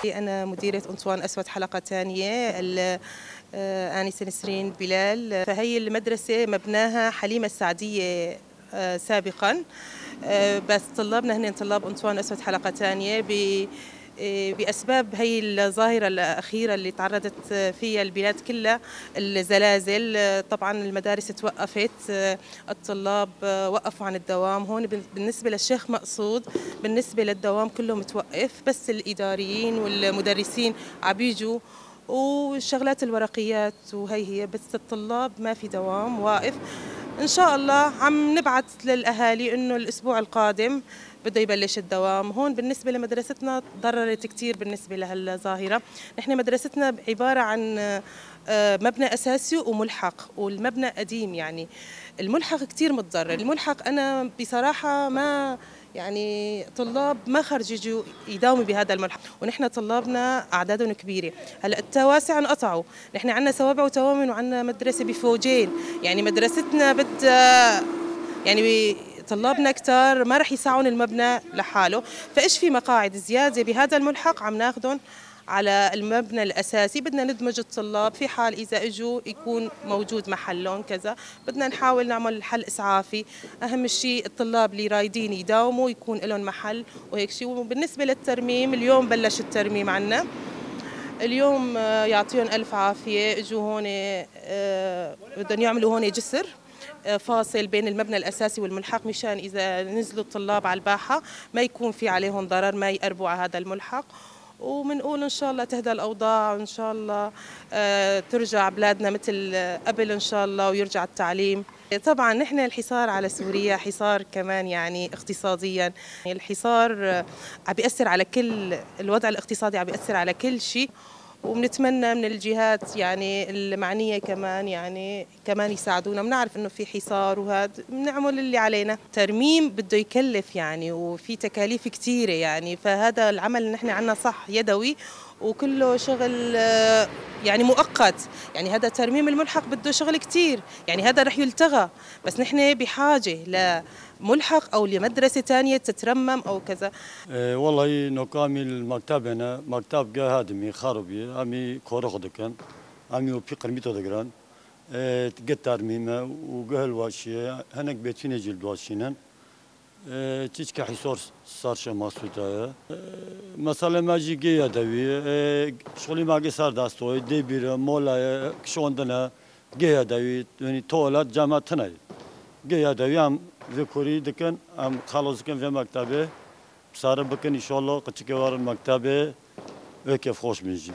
أنا مديرة أنطوان أسود حلقة ثانية آنسة نسرين بلال. فهي المدرسة مبناها حليمة السعدية سابقا، بس طلابنا هن طلاب أنطوان أسود حلقة ثانية بأسباب هي الظاهرة الأخيرة اللي تعرضت فيها البلاد كلها، الزلازل. طبعا المدارس توقفت، الطلاب وقفوا عن الدوام. هون بالنسبة للشيخ مقصود بالنسبة للدوام كله متوقف، بس الإداريين والمدرسين عبيجوا والشغلات الورقيات وهي بس الطلاب ما في دوام واقف. إن شاء الله عم نبعث للأهالي إنه الأسبوع القادم بده يبلش الدوام. هون بالنسبة لمدرستنا تضررت كتير بالنسبة لهالظاهرة. نحن مدرستنا عبارة عن مبنى أساسي وملحق، والمبنى قديم، يعني الملحق كتير متضرر. الملحق أنا بصراحة ما يعني طلاب ما خرج يجوا يداوموا بهذا الملحق، ونحن طلابنا أعدادهم كبيرة. هلا التواسع انقطعوا، نحن عندنا سوابع وتوامن وعندنا مدرسة بفوجين، يعني مدرستنا بدها يعني طلابنا كتار ما رح يسعون المبنى لحاله. فإيش في مقاعد زيادة بهذا الملحق عم ناخذهم على المبنى الأساسي. بدنا ندمج الطلاب في حال إذا إجوا يكون موجود محلهم كذا. بدنا نحاول نعمل حل إسعافي. أهم شيء الطلاب اللي رايدين يداوموا يكون لهم محل وهيك شيء. وبالنسبة للترميم، اليوم بلش الترميم عنا اليوم. يعطيهم ألف عافية. إجوا هون بدهم يعملوا هون جسر فاصل بين المبنى الأساسي والملحق، مشان إذا نزلوا الطلاب على الباحة ما يكون في عليهم ضرر، ما يقربوا على هذا الملحق. ومنقول إن شاء الله تهدى الأوضاع، وإن شاء الله ترجع بلادنا مثل قبل إن شاء الله، ويرجع التعليم. طبعا نحن الحصار على سوريا حصار كمان يعني اقتصاديا. الحصار عم بيأثر على كل الوضع الاقتصادي، عم بيأثر على كل شيء. وبنتمنى من الجهات يعني المعنية كمان يساعدونا. بنعرف انه في حصار وهذا، بنعمل اللي علينا. ترميم بده يكلف يعني، وفي تكاليف كثيرة يعني. فهذا العمل اللي نحن عنا صح يدوي وكله شغل يعني مؤقت. يعني هذا ترميم الملحق بده شغل كثير، يعني هذا رح يلتغى. بس نحن بحاجة لملحق أو لمدرسة ثانية تترمم أو كذا. والله نكمل مكتبنا مكتب جهادمي خربي أمي كورخ دكان أمي وبيقر ميتو دكان تقطر ميمة وجهل واشياء هناك بيتفين جلد واشينن تيجي كحصار صار شيء مسؤولية مثلا ما جي جي أدوي شغلي ما جي صار داستوي دبير مولا شو عندنا جي أدوي يعني طولات جامعة تناي جي أدوي أم ذكوري دكان أم خلاص كان في مكتبه صار بكن إن شاء الله قد تكوار المكتبة وكيف خوش بيجي.